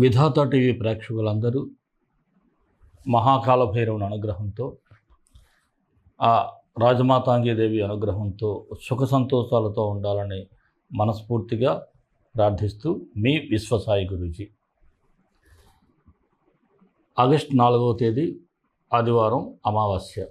విధాత TV ప్రేక్షకులందరూ మహాకాల భైరవుని అనుగ్రహంతో ఆ రాజమాతాంగీదేవి అనుగ్రహంతో సుఖ సంతోషాలతో ఉండాలని మనస్ఫూర్తిగా ప్రార్థిస్తూ మీ విశ్వసాయి గురూజీ. ఆగస్టు 4వ తేదీ ఆదివారం అమావాస్య.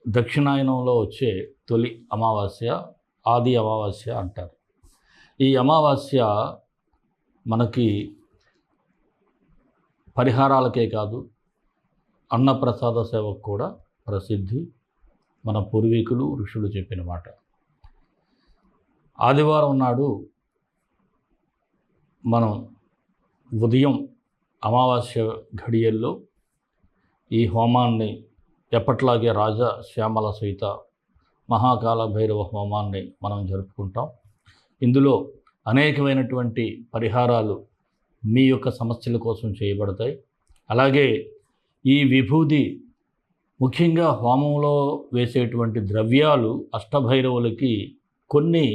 దక్షిణాయనంలో వచ్చే తొలి అమావాస్య ఆది అమావాస్య అంటారు. ఈ అమావాస్య మనకి పరిహారాలకే కాదు, అన్నప్రసాద సేవకు కూడా ప్రసిద్ధి. మన పూర్వీకులు ఋషులు చెప్పిన మాట. ఆదివారం నాడు మనం ఉదయం అమావాస్య ఘడియల్లో ఈ హోమాన్ని ఎప్పట్లాగే రాజా శ్యామల సీత మహాకాల భైరవ హోమాన్ని మనం జరుపుకుంటాం. ఇందులో అనేకమైనటువంటి పరిహారాలు మీ యొక్క సమస్యల కోసం చేయబడతాయి. అలాగే ఈ విభూది, ముఖ్యంగా హోమంలో వేసేటువంటి ద్రవ్యాలు, అష్టభైరవులకి కొన్ని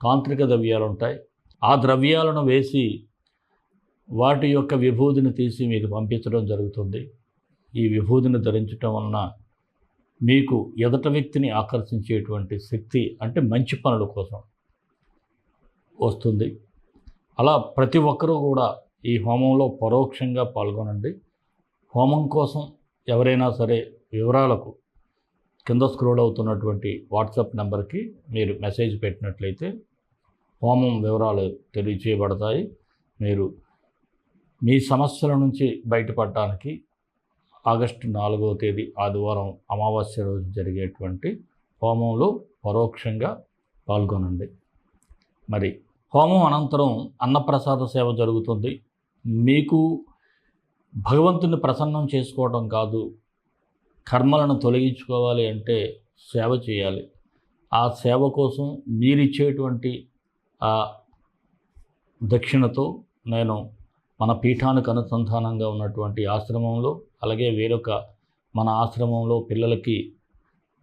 తాంత్రిక ద్రవ్యాలు ఉంటాయి. ఆ ద్రవ్యాలను వేసి వాటి యొక్క విభూదిని తీసి మీకు పంపించడం జరుగుతుంది. ఈ విభూదిని ధరించడం వలన మీకు ఎదుట వ్యక్తిని ఆకర్షించేటువంటి శక్తి, అంటే మంచి పనుల కోసం వస్తుంది. అలా ప్రతి ఒక్కరూ కూడా ఈ హోమంలో పరోక్షంగా పాల్గొనండి. హోమం కోసం ఎవరైనా సరే వివరాలకు కింద స్క్రోల్ అవుతున్నటువంటి వాట్సాప్ నెంబర్కి మీరు మెసేజ్ పెట్టినట్లయితే హోమం వివరాలు తెలియజేయబడతాయి. మీరు మీ సమస్యల నుంచి బయటపడడానికి ఆగస్టు 4వ తేదీ ఆదివారం అమావాస్య రోజు జరిగేటువంటి హోమంలో పరోక్షంగా పాల్గొనండి. మరి హోమం అనంతరం అన్నప్రసాద సేవ జరుగుతుంది. మీకు భగవంతుని ప్రసన్నం చేసుకోవడం కాదు, కర్మలను తొలగించుకోవాలి అంటే సేవ చేయాలి. ఆ సేవ కోసం మీరిచ్చేటువంటి ఆ దక్షిణతో నేను మన పీఠానికి అనుసంధానంగా ఉన్నటువంటి ఆశ్రమంలో, అలాగే వేరొక మన ఆశ్రమంలో పిల్లలకి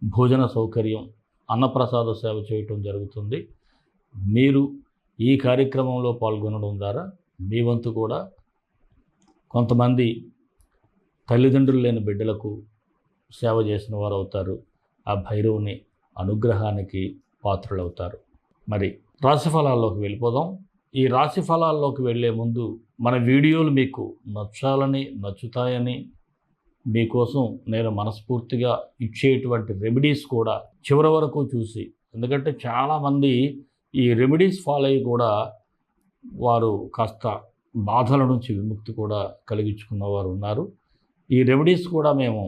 భోజన సౌకర్యం, అన్నప్రసాద సేవ చేయటం జరుగుతుంది. మీరు ఈ కార్యక్రమంలో పాల్గొనడం ద్వారా మీ వంతు కూడా కొంతమంది తల్లిదండ్రులు లేని బిడ్డలకు సేవ చేసిన వారు అవుతారు. ఆ భైరవుని అనుగ్రహానికి పాత్రులవుతారు. మరి రాశిఫలాల్లోకి వెళ్ళిపోదాం. ఈ రాశిఫలాల్లోకి వెళ్ళే ముందు మన వీడియోలు మీకు నచ్చుతాయని మీకోసం నేను మనస్ఫూర్తిగా ఇచ్చేటువంటి రెమెడీస్ కూడా చివరి వరకు చూసి, ఎందుకంటే చాలామంది ఈ రెమెడీస్ ఫాలో అయ్యి కూడా వారు కాస్త బాధల నుంచి విముక్తి కూడా కలిగించుకున్న వారు ఉన్నారు. ఈ రెమెడీస్ కూడా మేము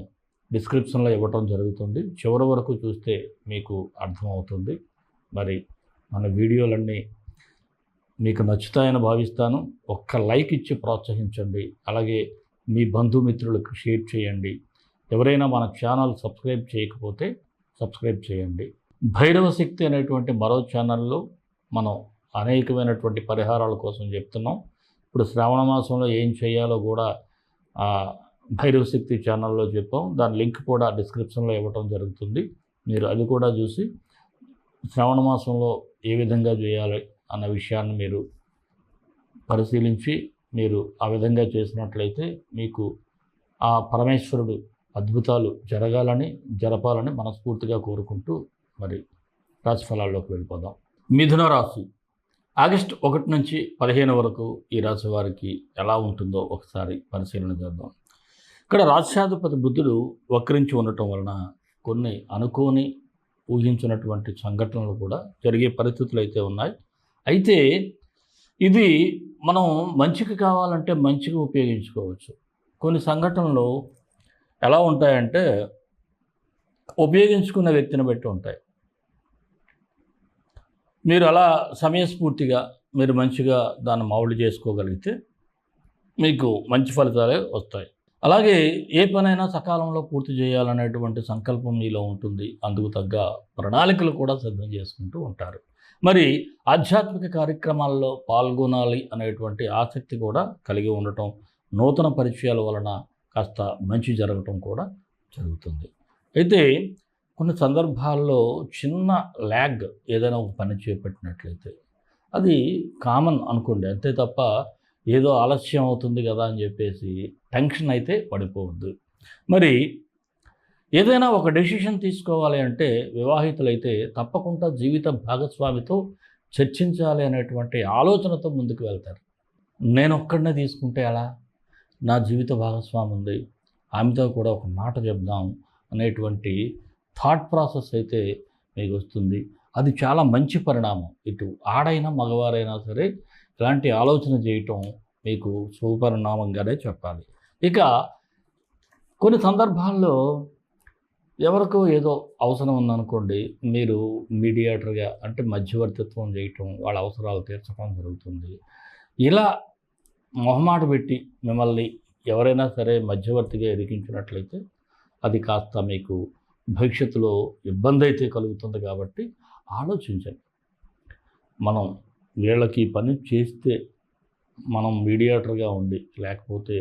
డిస్క్రిప్షన్లో ఇవ్వటం జరుగుతుంది. చివరి వరకు చూస్తే మీకు అర్థమవుతుంది. మరి మన వీడియోలన్నీ మీకు నచ్చుతాయని భావిస్తాను. ఒక్క లైక్ ఇచ్చి ప్రోత్సహించండి. అలాగే మీ బంధుమిత్రులకు షేర్ చేయండి. ఎవరైనా మన ఛానల్ సబ్స్క్రైబ్ చేయకపోతే సబ్స్క్రైబ్ చేయండి. భైరవ శక్తి అనేటువంటి మరో ఛానల్లో మనం అనేకమైనటువంటి పరిహారాల కోసం చెప్తున్నాం. ఇప్పుడు శ్రావణ మాసంలో ఏం చేయాలో కూడా భైరవ శక్తి ఛానల్లో చెప్పాం. దాని లింక్ కూడా డిస్క్రిప్షన్లో ఇవ్వటం జరుగుతుంది. మీరు అది కూడా చూసి శ్రావణ మాసంలో ఏ విధంగా చేయాలి అన్న విషయాన్ని మీరు పరిశీలించి మీరు ఆ విధంగా చేసినట్లయితే మీకు ఆ పరమేశ్వరుడు అద్భుతాలు జరపాలని మనస్ఫూర్తిగా కోరుకుంటూ మరి రాశి ఫలాల్లోకి వెళ్ళిపోదాం. మిథున రాశి. ఆగస్టు 1 నుంచి 15 వరకు ఈ రాశి వారికి ఎలా ఉంటుందో ఒకసారి పరిశీలన చేద్దాం. ఇక్కడ రాశ్యాధిపతి బుధుడు వక్రించి ఉండటం వలన కొన్ని అనుకోని ఊహించినటువంటి సంఘటనలు కూడా జరిగే పరిస్థితులు అయితే ఉన్నాయి. అయితే ఇది మనం మంచికి కావాలంటే మంచిగా ఉపయోగించుకోవచ్చు. కొన్ని సంఘటనలు ఎలా ఉంటాయంటే ఉపయోగించుకున్న వ్యక్తిని బట్టి ఉంటాయి. మీరు అలా సమయస్ఫూర్తిగా మీరు మంచిగా దాన్ని మౌల్డ్ చేసుకోగలిగితే మీకు మంచి ఫలితాలే వస్తాయి. అలాగే ఏ పనైనా సకాలంలో పూర్తి చేయాలనేటువంటి సంకల్పం మీలో ఉంటుంది. అందుకు తగ్గ ప్రణాళికలు కూడా సిద్ధం చేసుకుంటూ ఉంటారు. మరి ఆధ్యాత్మిక కార్యక్రమాల్లో పాల్గొనాలి అనేటువంటి ఆసక్తి కూడా కలిగి ఉండటం, నూతన పరిచయాల వలన కాస్త మంచి జరగటం కూడా జరుగుతుంది. అయితే కొన్ని సందర్భాల్లో చిన్న ల్యాగ్ ఏదైనా ఒక పని చేపట్టినట్లయితే అది కామన్ అనుకోండి. అంతే తప్ప ఏదో ఆలస్యం అవుతుంది కదా అని చెప్పేసి టెన్షన్ అయితే పడిపోవద్దు. మరి ఏదైనా ఒక డెసిషన్ తీసుకోవాలి అంటే వివాహితులైతే తప్పకుండా జీవిత భాగస్వామితో చర్చించాలి అనేటువంటి ఆలోచనతో ముందుకు వెళ్తారు. నేనొక్కడినే తీసుకుంటే ఎలా, నా జీవిత భాగస్వామి ఉంది, ఆమెతో కూడా ఒక మాట చెప్దాం అనేటువంటి థాట్ ప్రాసెస్ అయితే మీకు వస్తుంది. అది చాలా మంచి పరిణామం. ఇటు ఆడైనా మగవారైనా సరే ఇలాంటి ఆలోచన చేయటం మీకు శుభపరిణామంగానే చెప్పాలి. ఇక కొన్ని సందర్భాల్లో ఎవరికో ఏదో అవసరం ఉందనుకోండి, మీరు మీడియేటర్గా అంటే మధ్యవర్తిత్వం చేయటం, వాళ్ళ అవసరాలు తీర్చడం జరుగుతుంది. ఇలా మొహమాట పెట్టి మిమ్మల్ని ఎవరైనా సరే మధ్యవర్తిగా ఇరికించినట్లయితే అది కాస్త మీకు భవిష్యత్తులో ఇబ్బంది అయితే కలుగుతుంది. కాబట్టి ఆలోచించండి. మనం వీళ్ళకి పని చేస్తే మనం మీడియేటర్గా ఉండి, లేకపోతే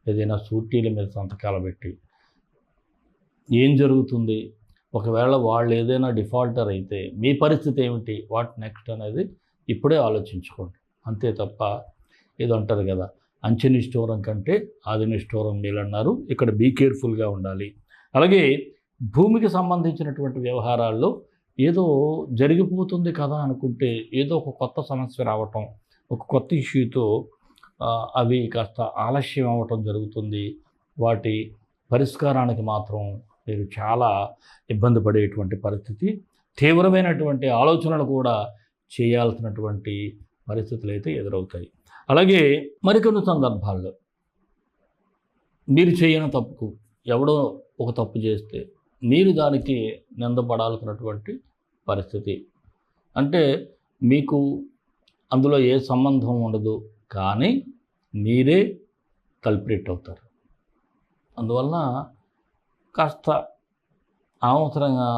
ఏదైనా సూటీల మీద సంతకాలు పెట్టి ఏం జరుగుతుంది, ఒకవేళ వాళ్ళు ఏదైనా డిఫాల్టర్ అయితే మీ పరిస్థితి ఏమిటి, వాట్ నెక్స్ట్ అనేది ఇప్పుడే ఆలోచించుకోండి. అంతే తప్ప ఏదో అంటారు కదా, అంచెనిష్ఠూరం కంటే ఆదినిష్ఠూరం మేలన్నారు. ఇక్కడ బీ కేర్ఫుల్గా ఉండాలి. అలాగే భూమికి సంబంధించినటువంటి వ్యవహారాల్లో ఏదో జరిగిపోతుంది కదా అనుకుంటే ఏదో ఒక కొత్త సమస్య రావటం, ఒక కొత్త ఇష్యూతో అవి కాస్త ఆలస్యం అవ్వటం జరుగుతుంది. వాటి పరిష్కారానికి మాత్రం మీరు చాలా ఇబ్బంది పడేటువంటి పరిస్థితి, తీవ్రమైనటువంటి ఆలోచనలు కూడా చేయాల్సినటువంటి పరిస్థితులు అయితే ఎదురవుతాయి. అలాగే మరికొన్ని సందర్భాల్లో మీరు చేయని తప్పుకు ఎవడో ఒక తప్పు చేస్తే మీరు దానికి నిందపడాల్సినటువంటి పరిస్థితి. అంటే మీకు అందులో ఏ సంబంధం ఉండదు, కానీ మీరే కల్ప్రిట్ అవుతారు. అందువలన కాస్త అనవసరంగా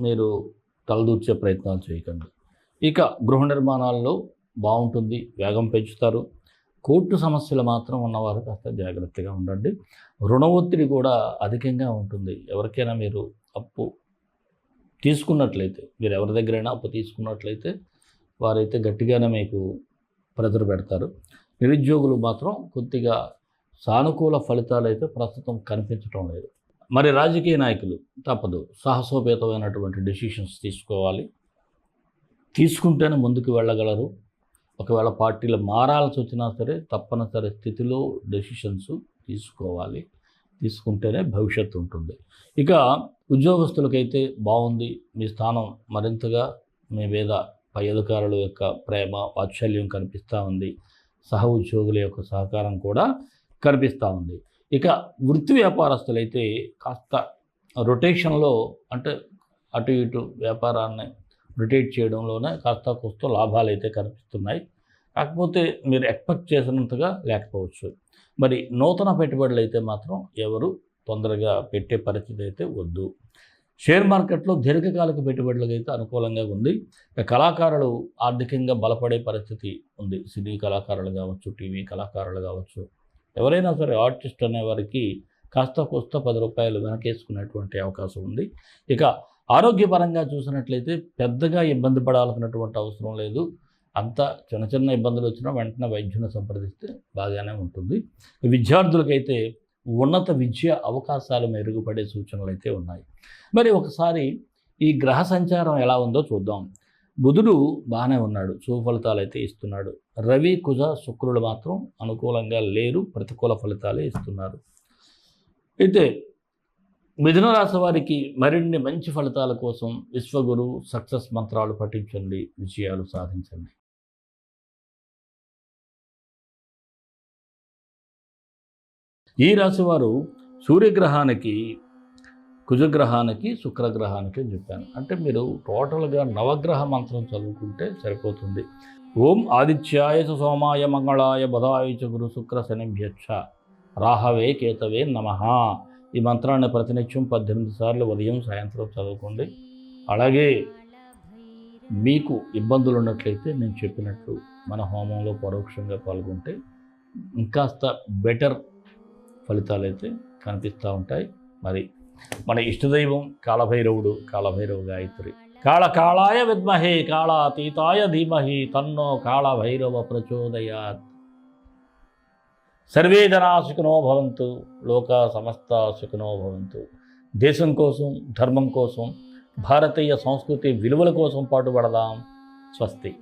మీరు తలదూర్చే ప్రయత్నాలు చేయకండి. ఇక గృహ నిర్మాణాల్లో బాగుంటుంది, వేగం పెంచుతారు. కోర్టు సమస్యలు మాత్రం ఉన్నవారు కాస్త జాగ్రత్తగా ఉండండి. రుణ ఒత్తిడి కూడా అధికంగా ఉంటుంది. ఎవరికైనా మీరు అప్పు తీసుకున్నట్లయితే, మీరు ఎవరి దగ్గరైనా అప్పు తీసుకున్నట్లయితే వారైతే గట్టిగానే మీకు ప్రెజర్ పెడతారు. నిరుద్యోగులు మాత్రం కొద్దిగా సానుకూల ఫలితాలు అయితే ప్రస్తుతం కనిపించడం లేదు. మరి రాజకీయ నాయకులు తప్పదు, సాహసోపేతమైనటువంటి డెసిషన్స్ తీసుకోవాలి. తీసుకుంటేనే ముందుకు వెళ్ళగలరు. ఒకవేళ పార్టీలు మారాల్సి వచ్చినా సరే తప్పనిసరి స్థితిలో డెసిషన్స్ తీసుకోవాలి. తీసుకుంటేనే భవిష్యత్తు ఉంటుంది. ఇక ఉద్యోగస్తులకైతే బాగుంది. మీ స్థానం మరింతగా మీ మీద పై అధికారుల యొక్క ప్రేమ వాత్సల్యం కనిపిస్తూ ఉంది. సహ ఉద్యోగుల యొక్క సహకారం కూడా కనిపిస్తూ ఉంది. ఇక వృత్తి వ్యాపారస్తులైతే కాస్త రొటేషన్లో, అంటే అటు ఇటు వ్యాపారాన్ని రొటేట్ చేయడంలోనే కాస్త కోస్త లాభాలు అయితే కనిపిస్తున్నాయి. కాకపోతే మీరు ఎక్స్పెక్ట్ చేసినంతగా లేకపోవచ్చు. మరి నూతన పెట్టుబడులు అయితే మాత్రం ఎవరు తొందరగా పెట్టే పరిస్థితి అయితే వద్దు. షేర్ మార్కెట్లో దీర్ఘకాలిక పెట్టుబడులకు అయితే అనుకూలంగా ఉంది. కళాకారులు ఆర్థికంగా బలపడే పరిస్థితి ఉంది. సినీ కళాకారులు కావచ్చు, టీవీ కళాకారులు కావచ్చు, ఎవరైనా సరే ఆర్టిస్ట్ అనేవారికి కాస్త కోస్త 10 రూపాయలు వెనకేసుకునేటువంటి అవకాశం ఉంది. ఇక ఆరోగ్యపరంగా చూసినట్లయితే పెద్దగా ఇబ్బంది పడాల్సినటువంటి అవసరం లేదు. అంతా చిన్న చిన్న ఇబ్బందులు వచ్చినా వెంటనే వైద్యుని సంప్రదిస్తే బాగానే ఉంటుంది. విద్యార్థులకైతే ఉన్నత విద్య అవకాశాలు మెరుగుపడే సూచనలు అయితే ఉన్నాయి. మరి ఒకసారి ఈ గ్రహ సంచారం ఎలా ఉందో చూద్దాం. బుధుడు బాగానే ఉన్నాడు, శుభ ఫలితాలు అయితే ఇస్తున్నాడు. రవి, కుజ, శుక్రుడు మాత్రం అనుకూలంగా లేరు, ప్రతికూల ఫలితాలే ఇస్తున్నారు. అయితే మిథున రాశి వారికి మరిన్ని మంచి ఫలితాల కోసం విశ్వగురు సక్సెస్ మంత్రాలు పఠించండి, విజయాలు సాధించండి. ఈ రాశివారు సూర్యగ్రహానికి, కుజగ్రహానికి, శుక్రగ్రహానికి చెప్పాను. అంటే మీరు టోటల్గా నవగ్రహ మంత్రం చదువుకుంటే సరిపోతుంది. ఓం ఆదిత్యాయ సోమాయ మంగళాయ బుధాయ చ గురు శుక్ర శనిభ్యచ్చ రాహవే కేతవే నమః. ఈ మంత్రాన్ని ప్రతినిత్యం 18 సార్లు ఉదయం సాయంత్రం చదువుకోండి. అలాగే మీకు ఇబ్బందులు ఉన్నట్లయితే నేను చెప్పినట్లు మన హోమంలో పరోక్షంగా పాల్గొంటే ఇంకాస్త బెటర్ ఫలితాలు అయితే కనిపిస్తూ ఉంటాయి. మరి మన ఇష్టదైవం కాళభైరవుడు, కాళభైరవ గాయత్రి. కాళకాళాయ విద్మహే కాళాతీతాయ ధీమహి తన్నో కాళభైరవ ప్రచోదయాత్. సర్వే జనా సుఖినో భవంతు, లోకా సమస్త సుఖినో భవంతు. దేశం కోసం, ధర్మం కోసం, భారతీయ సంస్కృతి విలువల కోసం పాటుపడదాం. స్వస్తి.